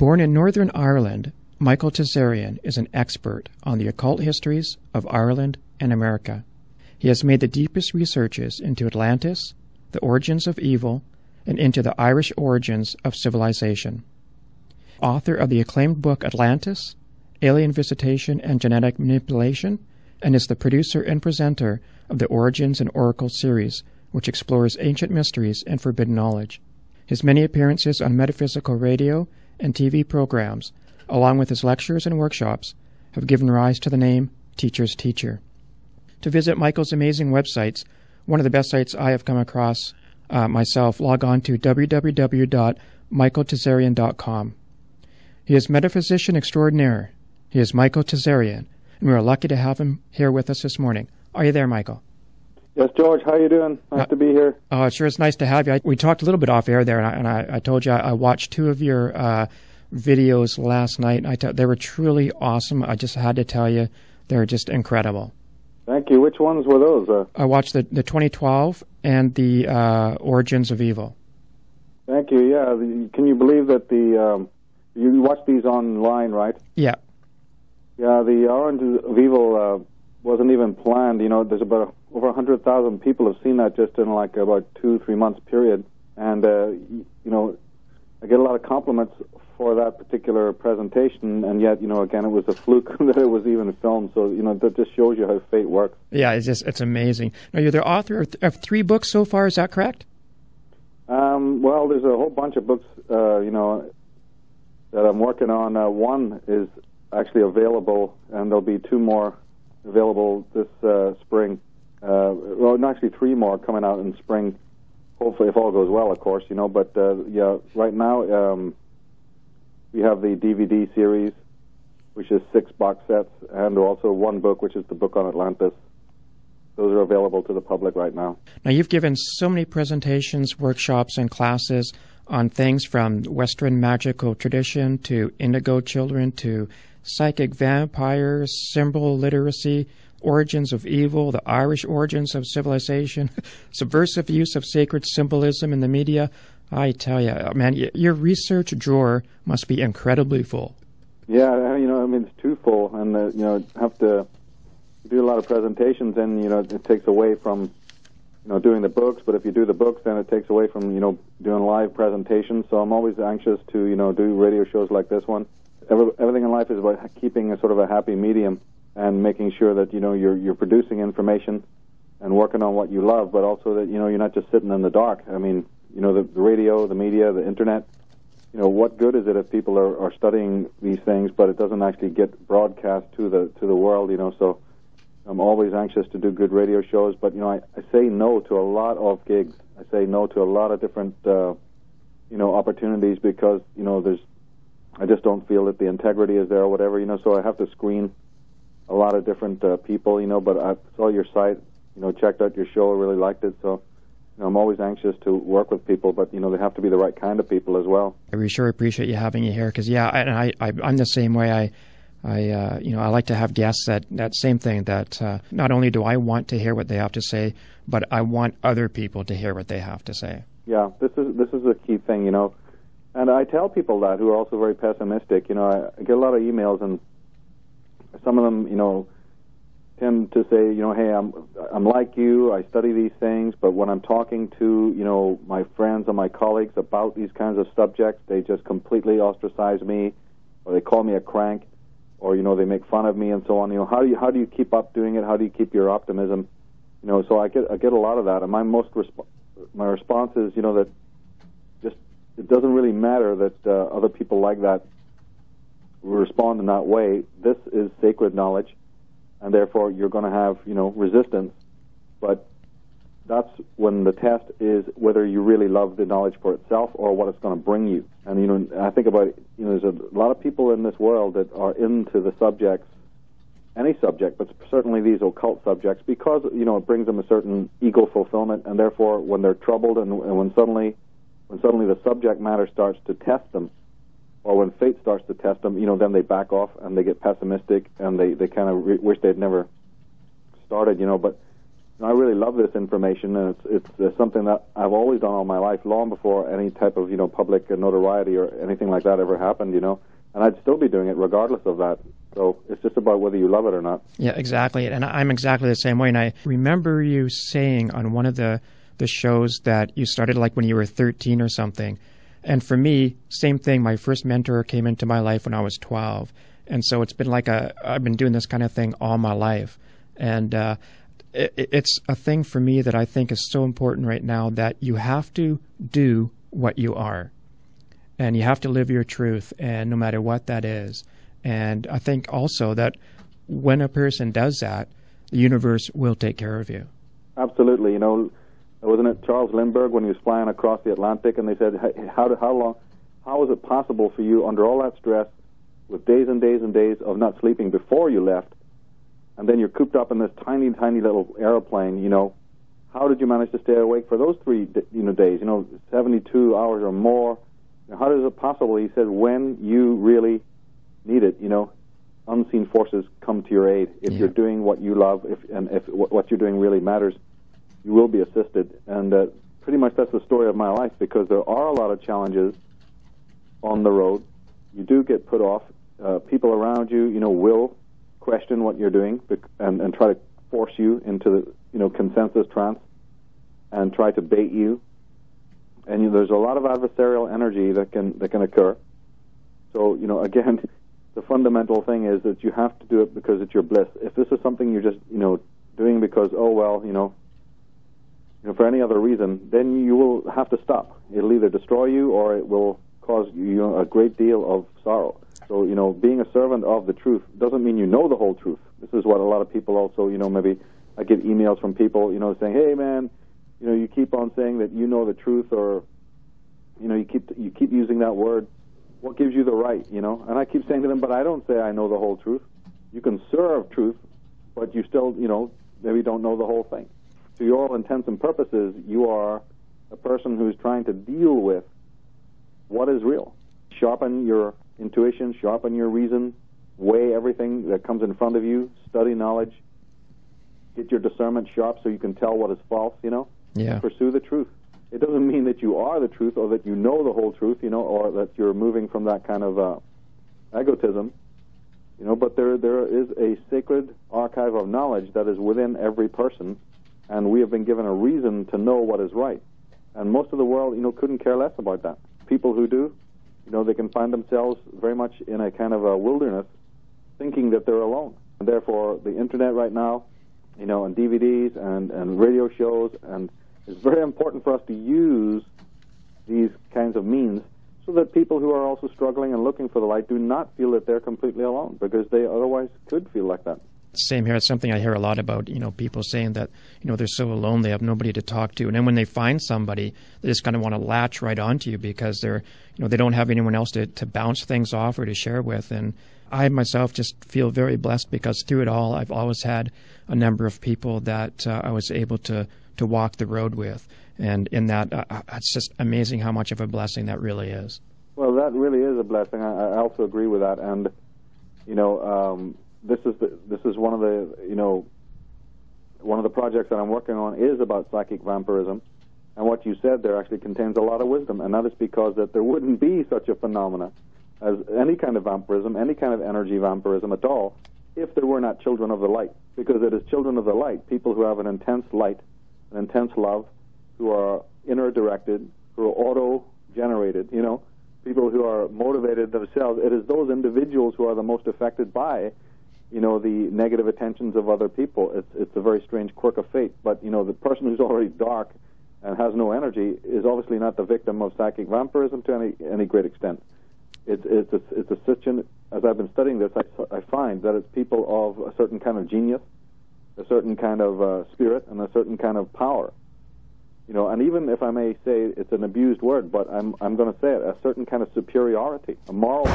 Born in Northern Ireland, Michael Tsarion is an expert on the occult histories of Ireland and America. He has made the deepest researches into Atlantis, the origins of evil, and into the Irish origins of civilization. Author of the acclaimed book Atlantis, Alien Visitation and Genetic Manipulation, and is the producer and presenter of the Origins and Oracle series, which explores ancient mysteries and forbidden knowledge. His many appearances on metaphysical radio and TV programs, along with his lectures and workshops, have given rise to the name Teacher's Teacher. To visit Michael's amazing websites, one of the best sites I have come across myself, log on to www.michaeltsarion.com. He is metaphysician extraordinaire. He is Michael Tsarion, and we are lucky to have him here with us this morning. Are you there, Michael? Yes, George. How are you doing? Nice to be here. Oh, it sure is nice to have you. We talked a little bit off air there, and I told you I watched two of your videos last night. They were truly awesome. I just had to tell you, they're just incredible. Thank you. Which ones were those? I watched the 2012 and the Origins of Evil. Thank you. Yeah. Can you believe that you watched these online, right? Yeah. Yeah. The Origins of Evil wasn't even planned. You know, there's about over 100,000 people have seen that just in like about 2-3 months period, and you know, I get a lot of compliments for that particular presentation, and yet, you know, again, it was a fluke that it was even filmed. So, you know, that just shows you how fate works. Yeah, it's amazing. Now, you're the author of 3 books so far. Is that correct? Well, there's a whole bunch of books, you know, that I'm working on. One is actually available, and there'll be 2 more available this spring. Well, actually 3 more coming out in spring. Hopefully, if all goes well, of course, you know. But yeah, right now we have the DVD series, which is 6 box sets, and also 1 book, which is the book on Atlantis. Those are available to the public right now. Now, you've given so many presentations, workshops, and classes on things from Western magical tradition to indigo children to psychic vampires, symbol literacy, origins of evil, the Irish origins of civilization, subversive use of sacred symbolism in the media. I tell you, man, your research drawer must be incredibly full. Yeah, you know, I mean, it's too full, and you know, have to do a lot of presentations, and you know, it takes away from, you know, doing the books. But if you do the books, then it takes away from, you know, doing live presentations. So I'm always anxious to, you know, do radio shows like this one. Everything in life is about keeping a sort of a happy medium and making sure that, you know, you're producing information and working on what you love, but also that, you know, you're not just sitting in the dark. I mean, you know, the radio, the media, the internet, you know, what good is it if people are studying these things, but it doesn't actually get broadcast to the world, you know? So I'm always anxious to do good radio shows, but, you know, I say no to a lot of gigs. I say no to a lot of different, you know, opportunities because, you know, I just don't feel that the integrity is there or whatever, you know, so I have to screen a lot of different people, you know, but I saw your site, you know, checked out your show, I really liked it, so, you know, I'm always anxious to work with people, but, you know, they have to be the right kind of people as well. We sure appreciate you having you here, because, yeah, I'm the same way. You know, I like to have guests that same thing, that not only do I want to hear what they have to say, but I want other people to hear what they have to say. Yeah, this is a key thing, you know, and I tell people that who are also very pessimistic. You know, I get a lot of emails, and some of them, you know, tend to say, you know, hey, I'm like you, I study these things, but when I'm talking to, you know, my friends and my colleagues about these kinds of subjects, they just completely ostracize me, or they call me a crank, or, you know, they make fun of me and so on. You know, how do you keep up doing it? How do you keep your optimism? You know, so I get a lot of that, and my response is, you know, that just it doesn't really matter that other people like that respond in that way. This is sacred knowledge, and therefore you're going to have, you know, resistance. But that's when the test is whether you really love the knowledge for itself or what it's going to bring you. And, you know, I think about, you know, there's a lot of people in this world that are into the subjects, any subject, but certainly these occult subjects, because, you know, it brings them a certain ego fulfillment, and therefore when they're troubled and when suddenly the subject matter starts to test them, or when fate starts to test them, you know, then they back off and they get pessimistic and they kind of wish they'd never started, you know. But I really love this information, and it's something that I've always done all my life, long before any type of public notoriety or anything like that ever happened. And I'd still be doing it regardless of that. So it's just about whether you love it or not. Yeah, exactly. And I'm exactly the same way. And I remember you saying on one of the shows that you started like when you were 13 or something. And for me, same thing. My first mentor came into my life when I was 12. And so it's been like I've been doing this kind of thing all my life. And it's a thing for me that I think is so important right now, that you have to do what you are. And you have to live your truth, and no matter what that is. And I think also that when a person does that, the universe will take care of you. Absolutely. Wasn't it Charles Lindbergh when he was flying across the Atlantic, and they said, how is it possible for you under all that stress, with days and days and days of not sleeping before you left, and then you're cooped up in this tiny, tiny little airplane, how did you manage to stay awake for those 3 days, 72 hours or more? How is it possible? He said, when you really need it, unseen forces come to your aid. If you're doing what you love, if what you're doing really matters, you will be assisted. And pretty much that's the story of my life, because there are a lot of challenges on the road. You do get put off. People around you, will question what you're doing and try to force you into the, consensus trance and try to bait you. And there's a lot of adversarial energy that can occur. So, again, the fundamental thing is that you have to do it because it's your bliss. If this is something you're just, doing because, for any other reason, then you will have to stop. It'll either destroy you or it will cause you a great deal of sorrow. So, being a servant of the truth doesn't mean you know the whole truth. This is what a lot of people also, maybe I get emails from people, saying, hey, man, you keep on saying that you know the truth, or, you keep using that word. What gives you the right, And I keep saying to them, but I don't say I know the whole truth. You can serve truth, but you still, maybe don't know the whole thing. To all intents and purposes, you are a person who's trying to deal with what is real. Sharpen your intuition, sharpen your reason, weigh everything that comes in front of you, study knowledge, get your discernment sharp so you can tell what is false, Yeah. Pursue the truth. It doesn't mean that you are the truth or that you know the whole truth, or that you're moving from that kind of egotism, but there is a sacred archive of knowledge that is within every person, and we have been given a reason to know what is right. And most of the world, couldn't care less about that. People who do, they can find themselves very much in a kind of a wilderness, thinking that they're alone. And therefore, the internet right now, and DVDs and radio shows, and it's very important for us to use these kinds of means so that people who are also struggling and looking for the light do not feel that they're completely alone, because they otherwise could feel like that. Same here. It's something I hear a lot about, people saying that, they're so alone, they have nobody to talk to. And then when they find somebody, they just kind of want to latch right onto you because they're, they don't have anyone else to bounce things off or to share with. And I myself just feel very blessed because through it all, I've always had a number of people that I was able to walk the road with. And in that, it's just amazing how much of a blessing that really is. Well, that really is a blessing. I also agree with that. And, this is one of the projects that I'm working on is about psychic vampirism, and what you said there actually contains a lot of wisdom, and that is because that there wouldn't be such a phenomena as any kind of vampirism, any kind of energy vampirism at all, if there were not children of the light. Because it is children of the light, people who have an intense light, an intense love, who are inner directed, who are auto-generated, people who are motivated themselves. It is those individuals who are the most affected by the negative attentions of other people. It's a very strange quirk of fate. But, the person who's already dark and has no energy is obviously not the victim of psychic vampirism to any great extent. It's such an, as I've been studying this, I find that it's people of a certain kind of genius, a certain kind of spirit, and a certain kind of power. And even if I may say it's an abused word, but I'm going to say it, a certain kind of superiority, a moral.